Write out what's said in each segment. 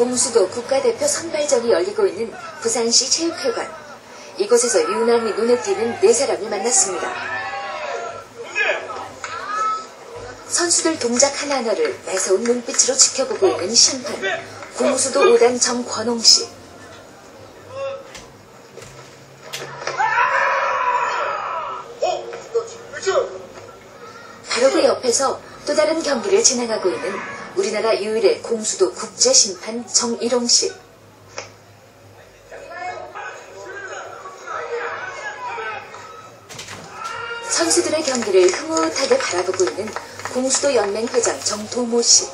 공수도 국가대표 선발전이 열리고 있는 부산시 체육회관. 이곳에서 유난히 눈에 띄는 네 사람을 만났습니다. 선수들 동작 하나하나를 매서운 눈빛으로 지켜보고 있는 심판, 공수도 5단 정권홍씨. 바로 그 옆에서 또 다른 경기를 진행하고 있는 우리나라 유일의 공수도 국제심판 정일홍씨. 선수들의 경기를 흐뭇하게 바라보고 있는 공수도 연맹 회장 정도모씨.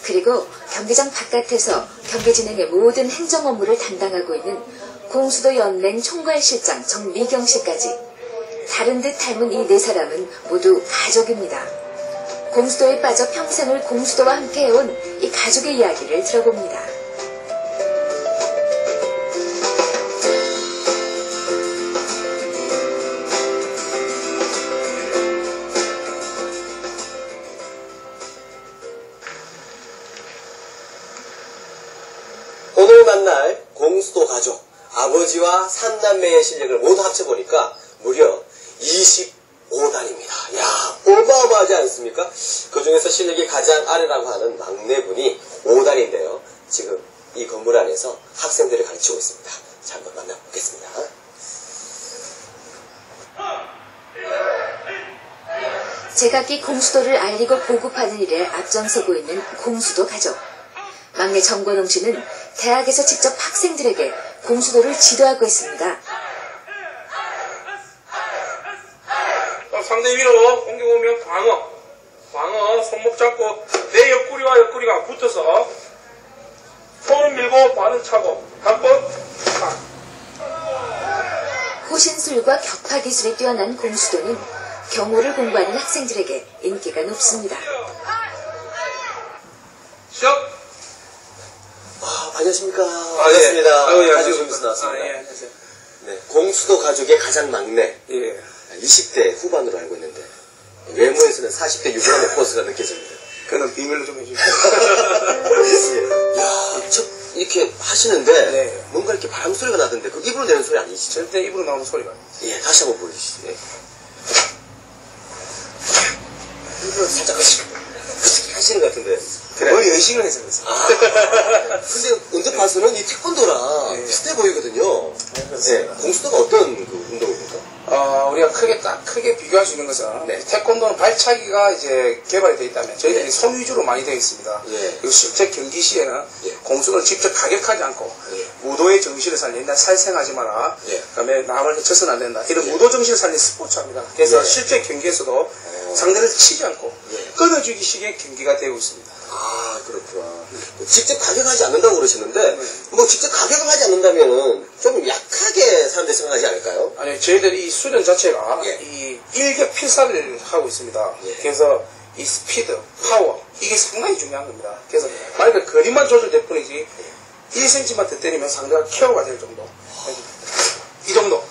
그리고 경기장 바깥에서 경기 진행의 모든 행정 업무를 담당하고 있는 공수도 연맹 총괄실장 정미경씨까지. 다른 듯 닮은 이 네 사람은 모두 가족입니다. 공수도에 빠져 평생을 공수도와 함께 해온 이 가족의 이야기를 들어봅니다. 오늘 만날 공수도 가족, 아버지와 3남매의 실력을 모두 합쳐보니까 무려 25단입니다. 야, 어마어마하지 않습니까? 그 중에서 실력이 가장 아래라고 하는 막내분이 5단인데요. 지금 이 건물 안에서 학생들을 가르치고 있습니다. 자, 한번 만나보겠습니다. 제각기 공수도를 알리고 보급하는 일에 앞장서고 있는 공수도 가족. 막내 정권홍 씨는 대학에서 직접 학생들에게 공수도를 지도하고 있습니다. 상대 위로 공격 오면 방어, 손목 잡고 내 옆구리와 옆구리가 붙어서 손을 밀고 발을 차고 한번 탁. 호신술과 격파 기술이 뛰어난 공수도는 경호를 공부하는 학생들에게 인기가 높습니다. 시작! 안녕하십니까. 반갑습니다. 예. 가족 주무서 나왔습니다. 예, 안녕하세요. 네, 공수도 가족의 가장 막내. 예. 20대 후반으로 알고 있는데 외모에서는 40대 유부남의 포스가 느껴집니다. 그는 비밀로 좀 해주세요. 야, 이렇게 하시는데 네. 뭔가 이렇게 바람 소리가 나던데 그 입으로 내는 소리 아니시죠? 절대 입으로 나오는 소리가 아니에요. 예, 다시 한번 보여주시죠. 예. 입으로 살짝 하시는 것 같은데. 그래. 거의 의식을 해서 그랬어요. 근데 언뜻 봐서는 이 태권도랑 네. 비슷해 보이거든요. 네, 공수도가 어떤 그 운동입니까? 우리가 크게 비교할 수 있는 것은 네. 태권도는 발차기가 이제 개발이 되어 있다면 저희들이 네. 손 위주로 많이 되어 있습니다. 예. 그리고 실제 경기 시에는 예. 공수를 직접 가격하지 않고 예. 무도의 정신을 살린다. 살생하지 마라. 예. 그다음에 남을 해쳐서는 안 된다. 이런 예. 무도 정신을 살린 스포츠입니다. 그래서 예. 실제 경기에서도 상대를 치지 않고 예. 끊어주기 식의 경기가 되고 있습니다. 아, 그렇구나. 직접 가격하지 않는다고 그러시는데, 뭐 직접 가격을 하지 않는다면 좀 약하게 사람들이 생각하지 않을까요? 아니, 저희들이 이 수련 자체가 예. 이 일격 필사를 하고 있습니다. 예. 그래서 이 스피드, 파워, 이게 상당히 중요한 겁니다. 그래서 말 그대로 거리만 조절될 뿐이지 1cm만 더 때리면 상대가 KO가 될 정도. 이 정도.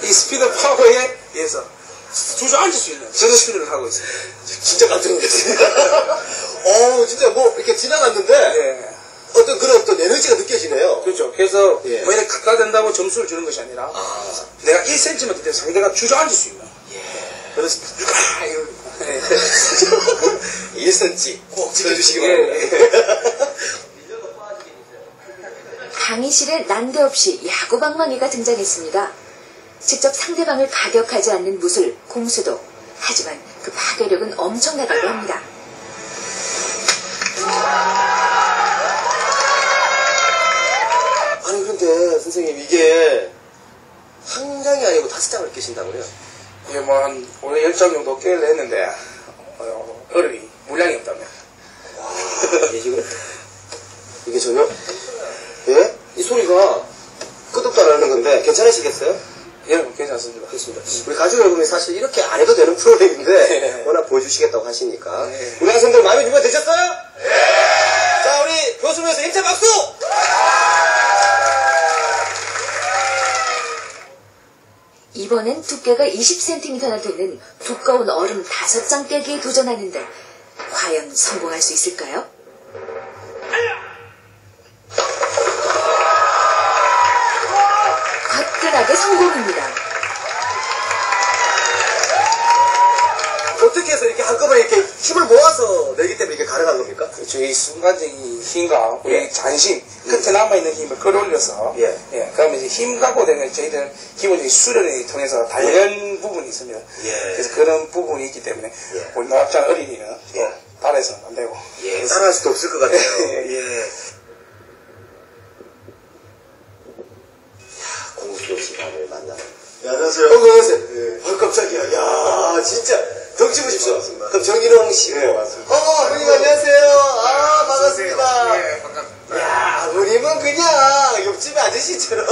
이 스피드 파워에 의해서 주저앉을 수 있는 저런 수련을 하고 있습니다. 진짜 깜짝 놀랐습니다. 진짜 뭐 이렇게 지나갔는데 예. 어떤 그런 어떤 에너지가 느껴지네요. 그렇죠. 그래서 예. 뭐 이렇게 갖다 댄다고 점수를 주는 것이 아니라 내가 1cm만 더 때리면 상대가 주저앉을 수 있는. 그래서 예. 1cm 꼭 지켜주시기 예. 바랍니다. 강의실에 난데없이 야구방망이가 등장했습니다. 직접 상대방을 가격하지 않는 무술, 공수도. 하지만 그 파괴력은 엄청나다고 합니다. 아니 그런데 선생님 이게 한 장이 아니고 5장을 깨신다고요? 예, 뭐 한 올해 10장 정도 깨려 했는데 어른이 물량이 없다면. 와, 이게 지금 이게 전혀 예? 이 소리가 끄덕도 안 하는 건데 괜찮으시겠어요? 예, 괜찮습니다. 그렇습니다. 우리 가족 여러분이 사실 이렇게 안 해도 되는 프로그램인데 네. 워낙 보여주시겠다고 하시니까 네. 우리 학생들 마음에 준비가 되셨어요? 네! 자, 우리 교수님에서 힘찬 박수! 이번엔 두께가 20cm나 되는 두꺼운 얼음 5장 깨기에 도전하는데 과연 성공할 수 있을까요? 화끈하게 성공입니다. 어떻게 해서 이렇게 한꺼번에 이렇게 힘을 모아서 내기 때문에 이게 가능한 겁니까? 저희 순간적인 힘과 우리 예. 잔심, 끝에 남아있는 힘을 끌어올려서, 예. 그러면 이제 힘 갖고 되는 저희들 기본적인 수련을 통해서 단련 부분이 있습니다. 예. 그래서 그런 부분이 있기 때문에, 예. 우리 노학자 어린이는 또 예. 따라해서는 안 되고. 예, 따라할 수도 없을 것 같아요. 예. 예. 공수도 시간을 만나는. 네, 안녕하세요. 안녕하세요. 예. 깜짝이야. 야, 진짜. 덩치 보십시오. 반갑습니다. 그럼 정인홍 씨고. 네, 맞습니다. 아버님 안녕하세요. 아, 반갑습니다. 예, 반갑습니다. 야, 아버님은 그냥 옆집에 아저씨처럼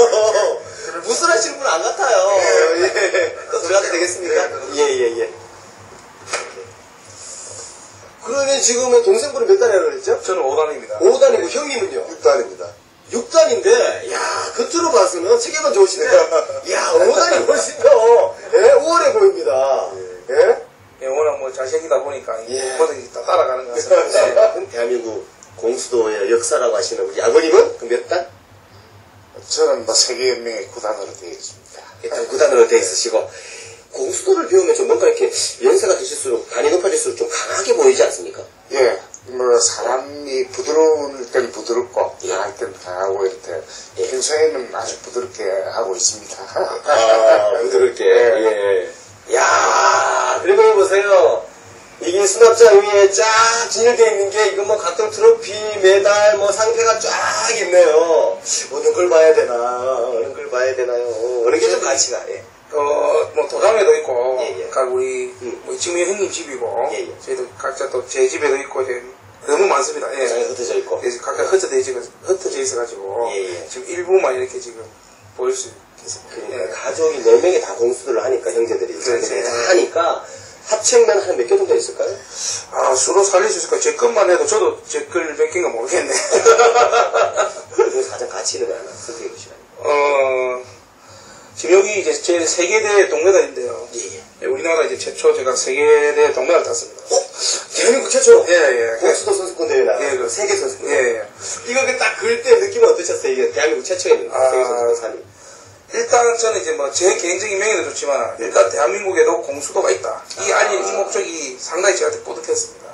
무술하시는 분 안 같아요. 예. 또 들어가도 되겠습니까? 예. 그러면 지금 동생분은 몇 단이라고 그랬죠? 저는 5단입니다. 5단이고 형님은요? 6단입니다. 6단인데, 야, 겉으로 봐서는 체격은 좋으시네요. 야, 5단이 훨씬 더, 예, 우월해 보입니다. 예? 예, 워낙 뭐 잘생기다 보니까, 예. 뭐든지 다 따라가는 것 같습니다. 대한민국 공수도의 역사라고 하시는 우리 아버님은 그럼 몇 단? 저는 뭐 세계연맹의 구단으로 되어 있습니다. 일단 9단으로 되어 있으시고, 공수도를 배우면 좀 뭔가 이렇게 연세가 드실수록, 단이 높아질수록 좀 강하게 보이지 않습니까? 예, 뭐 사람이 부드러울 땐 부드럽고 예. 강할 땐 강하고 이렇게 예. 평소에는 아주 부드럽게 하고 있습니다. 아, 부드럽게. 예. 야, 그리고 보세요. 이게 수납장 위에 쫙 진열되어 있는 게, 이거 뭐 각종 트로피, 메달, 뭐 상패가 쫙 있네요. 어느 걸 봐야 되나, 어느 걸 봐야 되나요? 어느 게 좀 가치가, 예. 뭐 도장에도 있고, 예, 예. 각 우리, 뭐 지금 형님 집이고, 예, 예. 저희도 각자 또 제 집에도 있고, 이제 너무 많습니다. 예. 장에 흩어져 있고. 그래서 각각 흩어져 있어가지고, 예, 예. 지금 일부만 이렇게 지금 보일 수 있습니다. 그러니까 예. 가족이 4명이 다 공수를 하니까, 형제들이. 그렇지. 다 하니까, 합책면 한 몇 개 정도 있을까요? 아, 수로 살릴 수 있을까? 제 것만 해도 저도 제 걸 몇 개인가 모르겠네. 그중에서 가장 가치 있는 거 하나 선택해 보시면. 지금 여기 이제 제 세계대 동메달인데요. 예. 예, 우리나라 이제 최초 제가 세계대 동메달 땄습니다. 대한민국 최초! 예. 공수도 선수권 대회 나가. 예, 세계 선수권. 예. 이거 딱 그릴 때 느낌은 어떠셨어요? 이게 대한민국 최초의 세계 선수권 산이. 일단 저는 이제 뭐 제 개인적인 명예도 좋지만 일단 대한민국에도 공수도가 있다. 이 알린 이 목적이 상당히 저한테 뿌듯했습니다. 예.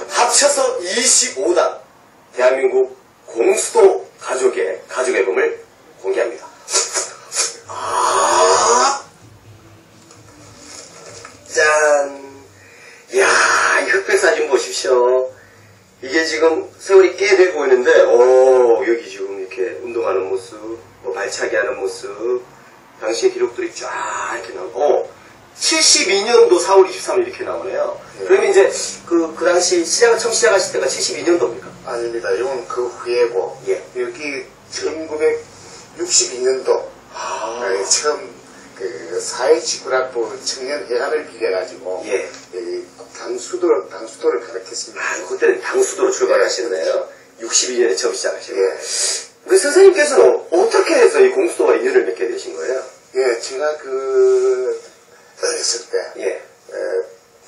합쳐서 25단 대한민국 공수도 가족 앨범을 공개합니다. 짠! 이야, 이 흑백 사진 보십시오. 이게 지금 세월이 꽤 돼 보이는데, 여기 지금 이렇게 운동하는 모습, 뭐 발차기 하는 모습, 당시의 기록들이 쫙 이렇게 나오고, 72년도 4월 23일 이렇게 나오네요. 그러면 이제 그 당시 처음 시작하실 때가 72년도입니까? 아닙니다. 이건 그 후에고, 예. 여기 1962년도, 처음 그 사회지구락부 청년회관을 빌려가지고, 예. 당수도를 가르쳤습니다. 그때는 당수도로 출발하시는데요. 62년에 처음 시작하시고. 예. 우리 선생님께서는 어떻게 해서 이 공수도와 인연을 맺게 되신 거예요? 예, 제가 어렸을 때,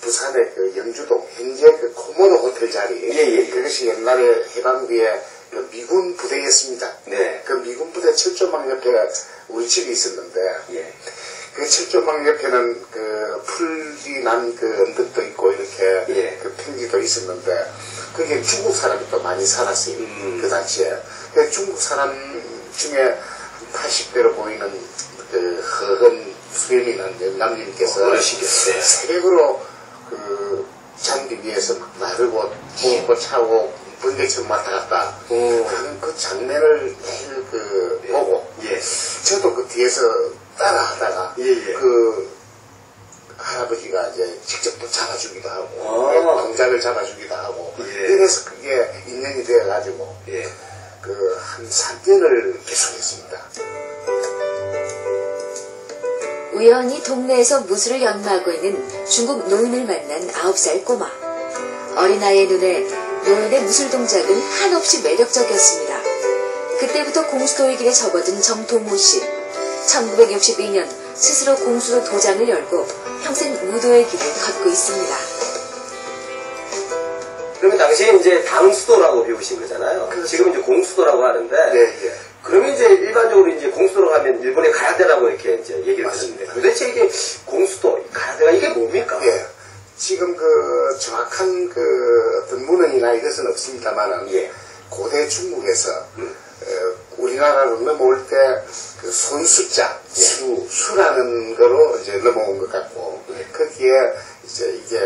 부산의 그 영주동, 현재 그 코모도 호텔 자리, 예. 그것이 옛날에 해방비에 그 미군 부대였습니다. 네. 그 미군 부대 철조망 옆에 우리 집이 있었는데, 예. 그 철조망 옆에는 그 풀이 난 그 언덕도 있고 이렇게 예. 그 평지도 있었는데, 거기에 중국 사람이 또 많이 살았어요. 그 당시에. 그 중국 사람 중에 80대로 보이는 그 허건 수염이 난 영감님께서 어르신께서. 새벽으로 그 장비 위에서 막 나르고 고 차고 번개처럼 왔다 갔다 하는 그 장면을 매일 보고 예. 저도 그 뒤에서 따라하다가 예. 그 할아버지가 이제 직접 또 잡아주기도 하고 동작을 잡아주기도 하고 예. 이래서 그게 인연이 되어가지고 예. 그 한 3년을 계속했습니다. 우연히 동네에서 무술을 연마하고 있는 중국 노인을 만난 9살 꼬마. 어린아이의 눈에 노인의 무술 동작은 한없이 매력적이었습니다. 그때부터 공수도의 길에 접어든 정동호 씨. 1962년 스스로 공수도 도장을 열고 평생 무도의 길을 걷고 있습니다. 그러면 당시에 이제 당수도라고 배우신 거잖아요. 그렇죠. 지금 이제 공수도라고 하는데. 예. 그러면 이제 일반적으로 이제 공수도로 가면 일본의 가야대라고 이렇게 이제 얘기를 하시는데 도대체 이게 공수도, 가야대가 이게 뭡니까? 예. 지금 그 정확한 그 어떤 문헌이나 이것은 없습니다만은 예. 고대 중국에서 우리나라로 넘어올 때 그 손수자, 수라는 거로 이제 넘어온 것 같고 거기에 이제 이게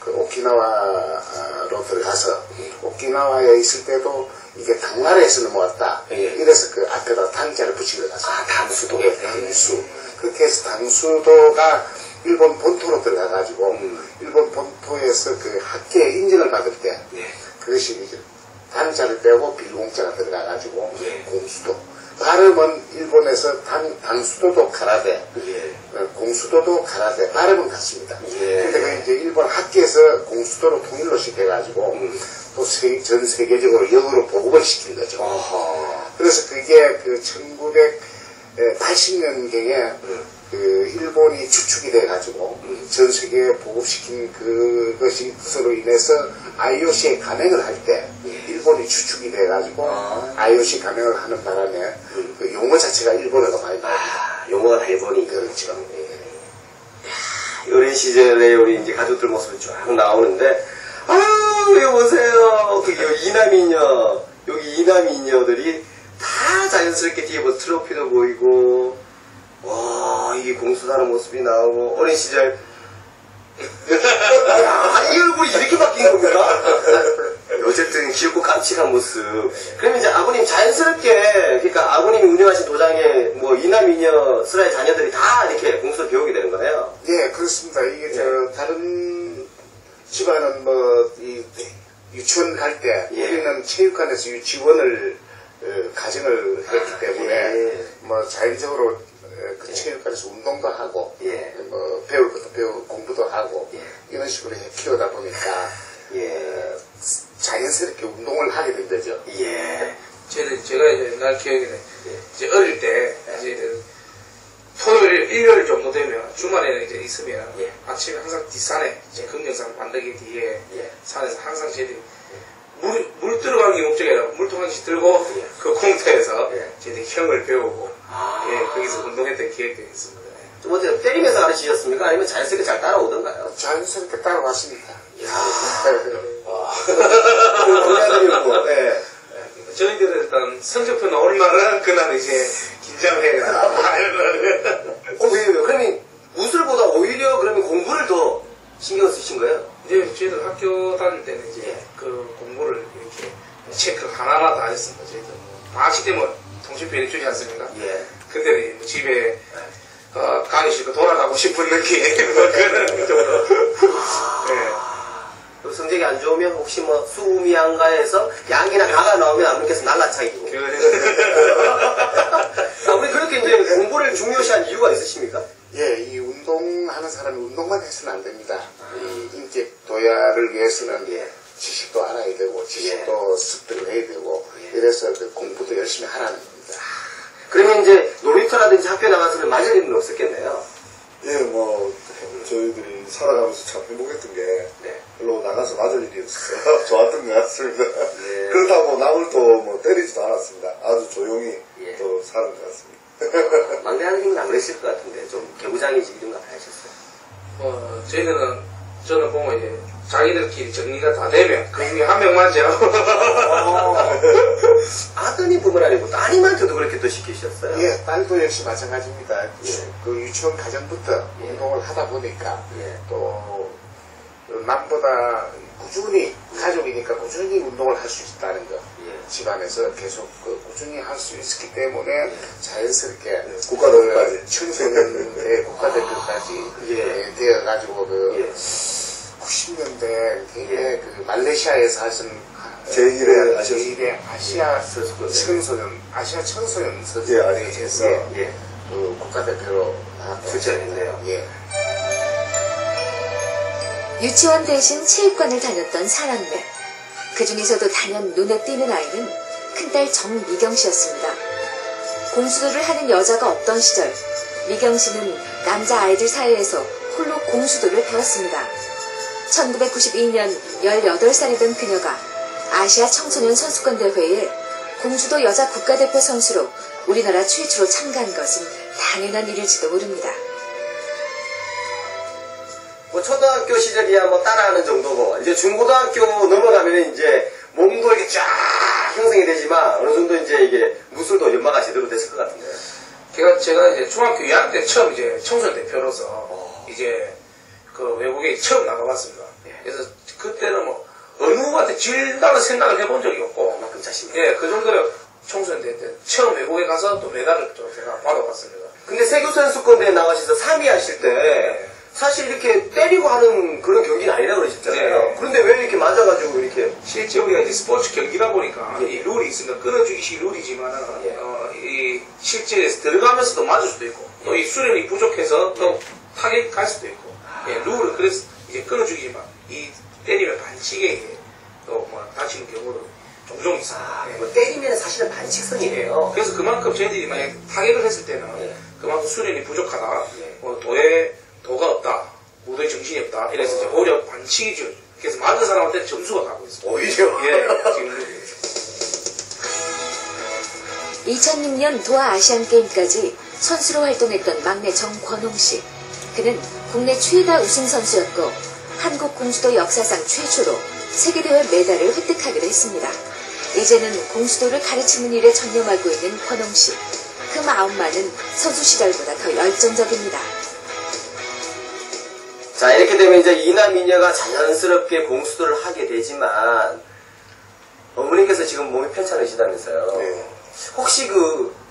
그 오키나와로 들어가서 오키나와에 있을 때도 이게 당나라에서 넘어왔다. 이래서 그 앞에다 당자를 붙인 것 같습니다. 아, 당수도. 예, 당수. 그렇게 해서 당수도가 일본 본토로 들어가가지고 일본 본토에서 그 학계의 인정을 받을 때 그것이 이제 단자를 빼고 빌공자가 들어가가지고 공수도. 발음은 일본에서 당수도도 가라데, 공수도도 가라데 발음은 같습니다. 근데 그 이제 일본 학계에서 공수도로 통일로 시켜가지고 또 전 세계적으로 영어로 보급을 시킨 거죠. 그래서 그게 그 1980년경에 그 일본이 주축이 돼가지고 전 세계에 보급시킨 그것으로 인해서 IOC에 가맹을 할 때 일본이 주축이 돼가지고 IOC 가맹을 하는 바람에 그 용어 자체가 일본어가 많이 나옵니다. 용어가 다 일본이. 그렇죠. 어린 시절에 우리 이제 가족들 모습이 쫙 나오는데, 여기 보세요. 여기 이남이녀, 여기 이남이녀들이 다 자연스럽게 뒤에 뭐 트로피도 보이고, 와, 이게 공수하는 모습이 나오고, 어린 시절, 이 얼굴이 이렇게 바뀐 겁니까? 어쨌든 귀엽고 깜찍한 모습. 그러면 이제 아버님 자연스럽게, 그러니까 아버님이 운영하신 도장에 뭐 이남이녀 슬라의 자녀들이 다 이렇게 공수를 배우게 되는 거네요. 네, 그렇습니다. 이게 다른 집안은 뭐, 유치원 갈 때, 우리는 체육관에서 유치원을, 가정을 했기 때문에, 뭐, 자연적으로 그 체육관에서 운동도 하고, 뭐, 배울 것도 배우고, 공부도 하고, 이런 식으로 키우다 보니까, 자연스럽게 운동을 하게 된 거죠. 제가 이제 날 기억에는 이제 어릴 때 이제 토요일, 일요일 정도 되면 주말에는 이제 있으면 아침에 항상 뒷산에 이제 금정산 만들기 뒤에 산에서 항상 저희들이 물 들어가는 게 목적이 아니라 물통 하나씩 들고 그 공터에서 저희들이 형을 배우고 거기서 운동했던 기억도 있습니다. 좀 어떻게 때리면서 가르치셨습니까? 아니면 자연스럽게 잘 따라오던가요? 자연스럽게 따라왔습니다. 저희들은 일단 성적표 나올 날은 그날 이제 긴장을 해야 된다. 왜요? 그러면 무술보다 오히려 그러면 공부를 더 신경 쓰신 거예요? 이제 저희들 학교 다닐 때는 이제 그 공부를 이렇게 체크 하나하나 다 했습니다. 저희들 방학식 되면 통신편이 주지 않습니까? 그때는 집에 가기 싫고 돌아가고 싶은 느낌 그런 정도. 성적이 안 좋으면 혹시 뭐 수미양가에서 양이나 가가 나오면 아버님께서 날라차기고. 아버님 그렇게 이제 공부를 중요시한 이유가 있으십니까? 이 운동하는 사람이 운동만 해서는 안 됩니다. 이 인격 도야를 위해서는 지식도 알아야 되고, 지식도 습득을 해야 되고, 이래서 그 공부도 열심히 하라는 겁니다. 그러면 이제 놀이터라든지 학교에 나가서는 맞을 일은 없었겠네요. 뭐, 저희들이 살아가면서 참 행복했던 게, 별로 나가서 맞을 일이 없어서 좋았던 것 같습니다. 그렇다고 남을 또 뭐 때리지도 않았습니다. 아주 조용히 또 사는 것 같습니다. 막내 아드님은 안 그랬을 것 같은데, 좀 개구장이지 이런 거 하셨어요? 저는 보면 이제 자기들끼리 정리가 다 되면 그 중에 한 명만 제하고 아드님뿐만 아니고 따님한테도 그렇게 또 시키셨어요? 딸도 역시 마찬가지입니다. 그 유치원 가정부터 운동을 하다 보니까 또 남보다 꾸준히 가족이니까 꾸준히 운동을 할 수 있다는 거 집안에서 계속 꾸준히 할 수 있었기 때문에 자연스럽게 국가대표까지 청소년 국가대표까지 되어가지고 90년대 되게 그 말레이시아에서 하신 제1회 아시아 청소년 선수권대회에서 국가대표로 출전을 했네요. 예. 유치원 대신 체육관을 다녔던 사남매. 그 중에서도 단연 눈에 띄는 아이는 큰딸 정미경 씨였습니다. 공수도를 하는 여자가 없던 시절, 미경 씨는 남자 아이들 사이에서 홀로 공수도를 배웠습니다. 1992년 18살이던 그녀가 아시아 청소년 선수권 대회에 공수도 여자 국가대표 선수로 우리나라 최초로 참가한 것은 당연한 일일지도 모릅니다. 뭐 초등학교 시절이야 뭐 따라하는 정도고 이제 중고등학교 넘어가면 이제 몸도 이렇게 쫙 형성이 되지만 어느 정도 이제 이게 무술도 연마가 제대로 됐을 것 같은데. 제가 이제 중학교 2학년 때 처음 이제 청소년 대표로서 이제 그 외국에 처음 나가봤습니다. 그래서 그때는 뭐 어느 누구한테 질다는 생각을 해본 적이 없고 그만큼 자신. 예, 그 정도로 청소년 대회 때 처음 외국에 가서 또 메달을 또 제가 받아봤습니다. 근데 세계선수권대회 나가셔서 3위 하실 때 사실 이렇게 때리고 하는 그런 경기는 아니라고 그러셨잖아요. 네. 그런데 왜 이렇게 맞아가지고 이렇게. 실제 우리가 이제 스포츠 경기다 보니까 이 룰이 있습니다. 끊어주기식 룰이지만은 이 실제에서 들어가면서도 맞을 수도 있고 또 이 수련이 부족해서 또 타격이 갈 수도 있고 룰을 그래서 이제 끊어주기지만 이 때리면 반칙에 또 뭐 다치는 경우도 종종 있습니다. 뭐 때리면 사실은 반칙성이에요. 그래서 그만큼 저희들이 만약 타격을 했을 때는 그만큼 수련이 부족하다, 도가 없다, 무도의 정신이 없다, 이래서 이제 오히려 반칙이죠. 그래서 맞은 사람한테 점수가 가고 있습니다. 오히려. 예, 지금 2006년 도하 아시안게임까지 선수로 활동했던 막내 정권홍 씨. 그는 국내 최다 우승 선수였고 한국 공수도 역사상 최초로 세계대회 메달을 획득하기도 했습니다. 이제는 공수도를 가르치는 일에 전념하고 있는 권홍 씨. 그 마음만은 선수 시절보다 더 열정적입니다. 자, 이렇게 되면 이제 이남이녀가 자연스럽게 공수도를 하게 되지만 어머님께서 지금 몸이 편찮으시다면서요. 네. 혹시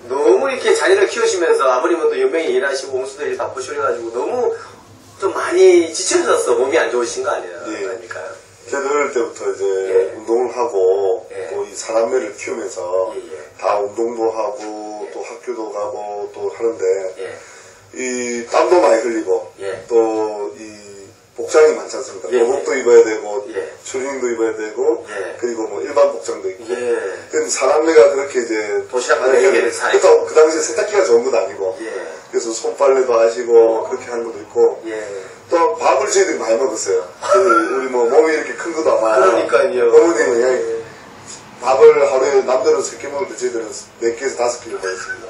너무 이렇게 자녀를 키우시면서 아버님은 또 연맹에 일하시고 공수도 일 바쁘셔가지고 너무 좀 많이 지쳐졌어. 몸이 안 좋으신 거 아니에요? 예. 아닙니까? 저도 어릴 때부터 이제 예. 운동을 하고 예. 또 이 사람매를 키우면서 예. 다 운동도 하고 또 학교도 가고 또 하는데 예. 이 땀도 많이 흘리고 예. 또 이 복장이 많지 않습니까? 예. 교복도 입어야 되고 예. 추리닝도 입어야 되고 예. 그리고 뭐 일반 복장도 입고 예. 그럼 사람매가 그렇게 이제 도시락 하는 얘기를 사니까. 그러니까 그 당시에 세탁기가 좋은 건 아니고 예. 그래서 손빨래도 하시고 그렇게 하는 것도 있고 예. 또 밥을 저희들이 많이 먹었어요. 우리 뭐 몸이 이렇게 큰 것도 아마 그러니까요. 어머님은 그냥 밥을 하루에 남들은 3끼 먹을 때 저희들은 4끼에서 5끼를 먹었습니다.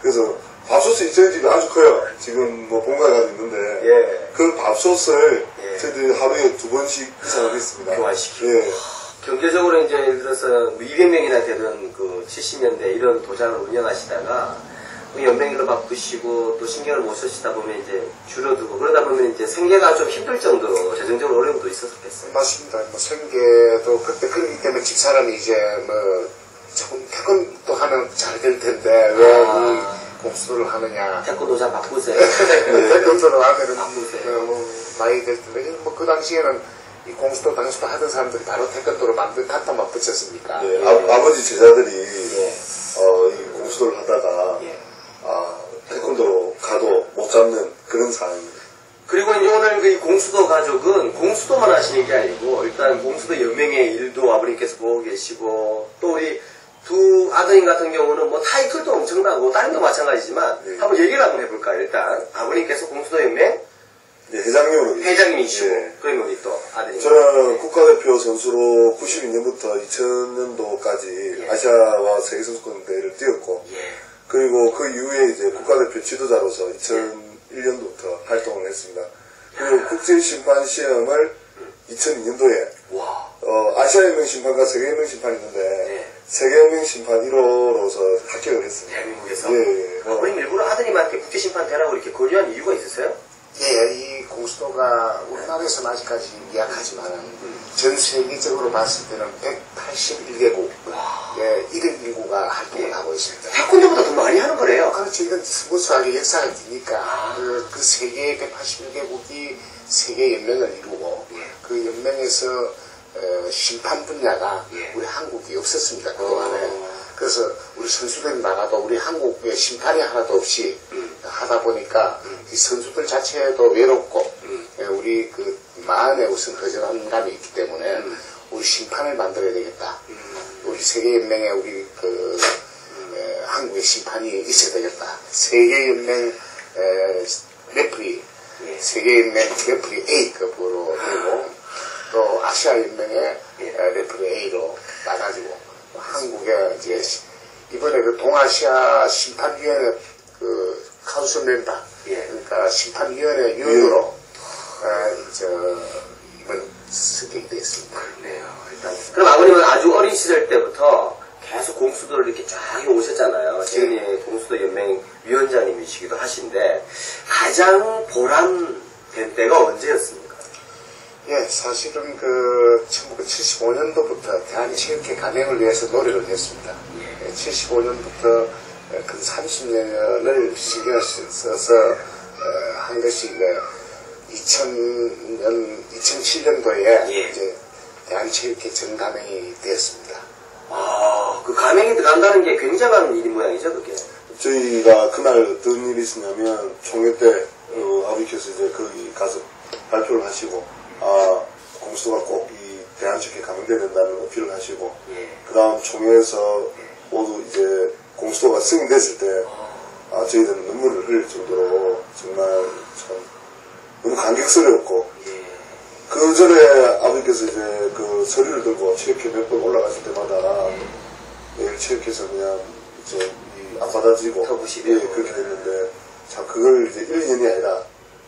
그래서 밥솥이 저희 집이 아주 커요. 지금 뭐 본가에 가서 있는데 예. 그 밥솥을 예. 저희들이 하루에 2번씩 이상을 했습니다. 교환시키고. 예. 경제적으로 이제 예를 들어서 200명이나 되던 그 70년대 이런 도장을 운영하시다가 연맹으로 바쁘시고 또 신경을 못 쓰시다 보면 이제 줄어들고 그러다 보면 이제 생계가 좀 힘들 정도로 재정적으로 어려움도 있었겠어요. 맞습니다. 뭐 생계도 그때 그렇기 때문에 집사람이 이제 뭐 조금 태권도 하면 잘 될 텐데 왜 이 공수를 하느냐. 태권도장 바꾸세요. 태권도를 하면은 바꾸세요. 뭐 많이 될 텐데 뭐 그 당시에는 이 공수도 당수도 하던 사람들이 바로 태권도로 만든 탄탄만 붙였습니까? 예. 아버지 제자들이 예. 이 공수도를 하다가 예. 태권도로 가도 못 잡는 그런 상황입니다. 그리고 이제 오늘 그 공수도 가족은 공수도만 하시는 게 아니고 일단 공수도 연맹의 일도 아버님께서 보고 계시고 또 우리 두 아드님 같은 경우는 뭐 타이틀도 엄청나고 다른 도 마찬가지지만 네. 한번 얘기를 한번 해볼까요? 일단 아버님께서 공수도 연맹 회장님으로 회장님이시고 예. 그러면 우리 또 아드님 저는 국가대표 선수로 92년부터 2000년도까지 예. 아시아와 세계선수권대회를 뛰었고 예. 그리고 그 이후에 이제 국가대표 지도자로서 2001년부터 활동을 했습니다. 그리고 국제심판 시험을 2002년도에 와. 아시아연맹 심판과 세계연맹 심판이 있는데 예. 세계연맹 심판 1호로서 합격을 했습니다. 대한민국에서 예. 아버님 일부러 아드님한테 국제심판 되라고 이렇게 권유한 이유가 있으세요? 예, 이 공수도가 우리나라에서는 아직까지 미약하지만 전 세계적으로 봤을 때는 181개국 예, 1일 인구가 활동을 하고 있습니다. 태권도보다 더 많이 하는 거래요. 그렇죠. 이건 스포츠학의 역사가 기니까 그 세계 181개국이 세계 연맹을 이루고 그 연맹에서 심판 분야가 우리 한국이 없었습니다. 그동안에. 그래서 우리 선수들이 나가도 우리 한국의 심판이 하나도 없이 하다 보니까 이 선수들 자체도 외롭고 우리 그 마음에 우선 허전함이 있기 때문에 우리 심판을 만들어야 되겠다. 우리 세계연맹에 우리 그 한국의 심판이 있어야 되겠다. 세계연맹 레프리, 세계연맹 레프리 A급으로 되고 또 아시아연맹의 레프리 A로 나가지고 한국의 이제 이번에 그 동아시아 심판위원회 그 카운슬 멤버 그러니까 심판위원회 위원으로 이번 선택이 되었습니다. 그래요. 일단 그럼 아버님은 아주 어린 시절 때부터 계속 공수도를 이렇게 쫙 오셨잖아요. 지금이 공수도 연맹 위원장님이시기도 하신데 가장 보람된 때가 언제였습니까? 예, 사실은 그 1975년도부터 대한체육회 가맹을 위해서 노력을 했습니다. 75년부터 근 30년을 신경을 써서 한 것이 2007년도에 이제 대한체육회 전가맹이 되었습니다. 아, 그 가맹이 들어간다는 게 굉장한 일인 모양이죠, 그게? 저희가 그날 어떤 일이 있었냐면 총회 때 아버지께서 이제 거기 가서 발표를 하시고 공수도가 꼭 이 대한체육회 가맹돼야 된다는 어필을 하시고 그 다음 총회에서 모두 이제 공수도가 승인됐을 때 저희들은 눈물을 흘릴 정도로 정말 참 너무 감격스러웠고 그 전에 아버지께서 이제 그 서류를 들고 체육회 몇 번 올라가실 때마다 체육회에서 그냥 이제 안 받아들이고 그렇게 됐는데 참 그걸 이제 1년이 아니라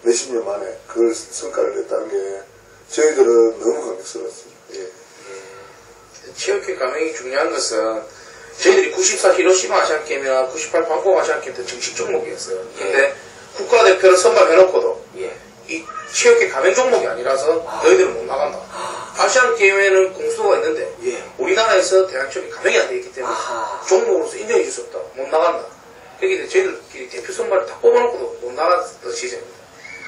몇십 년 만에 그걸 성과를 냈다는 게 저희들은 너무 감격스러웠습니다. 체육회 가맹이 중요한 것은 저희들이 94 히로시마 아시안게임이나 98 방콕 아시안게임 때 정식 종목이었어요. 근데 국가대표를 선발해놓고도 이 체육회 가맹 종목이 아니라서 너희들은 못 나간다. 아시안게임에는 공수도가 있는데 우리나라에서 대한체육회 가맹이 안 되어 있기 때문에 종목으로서 인정해 줄 수 없다. 못 나간다. 그러니까 저희들끼리 대표 선발을 다 뽑아놓고도 못 나갔던 시절입니다.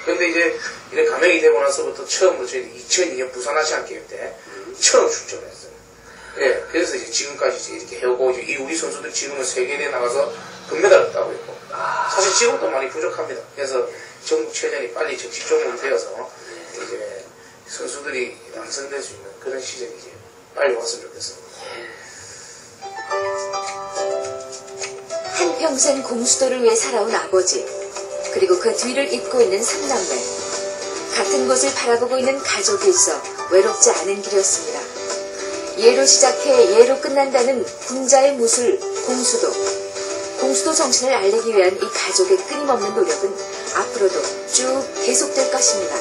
그런데 이제 이래 가맹이 되고 나서부터 처음으로 저희들이 2002년 부산 아시안게임 때 처음 출전을 했어요. 그래서 이제 지금까지 이제 이렇게 해오고 이 우리 선수들 지금은 세계대회 나가서 금메달을 따고 있고 사실 지금도 많이 부족합니다. 그래서 전국체전이 빨리 정식 종목이 되어서 이제 선수들이 양성될 수 있는 그런 시절이 이제 빨리 왔으면 좋겠습니다. 한평생 공수도를 위해 살아온 아버지, 그리고 그 뒤를 잇고 있는 삼남매, 같은 곳을 바라보고 있는 가족이 있어 외롭지 않은 길이었습니다. 예로 시작해 예로 끝난다는 군자의 무술 공수도. 공수도 정신을 알리기 위한 이 가족의 끊임없는 노력은 앞으로도 쭉 계속될 것입니다.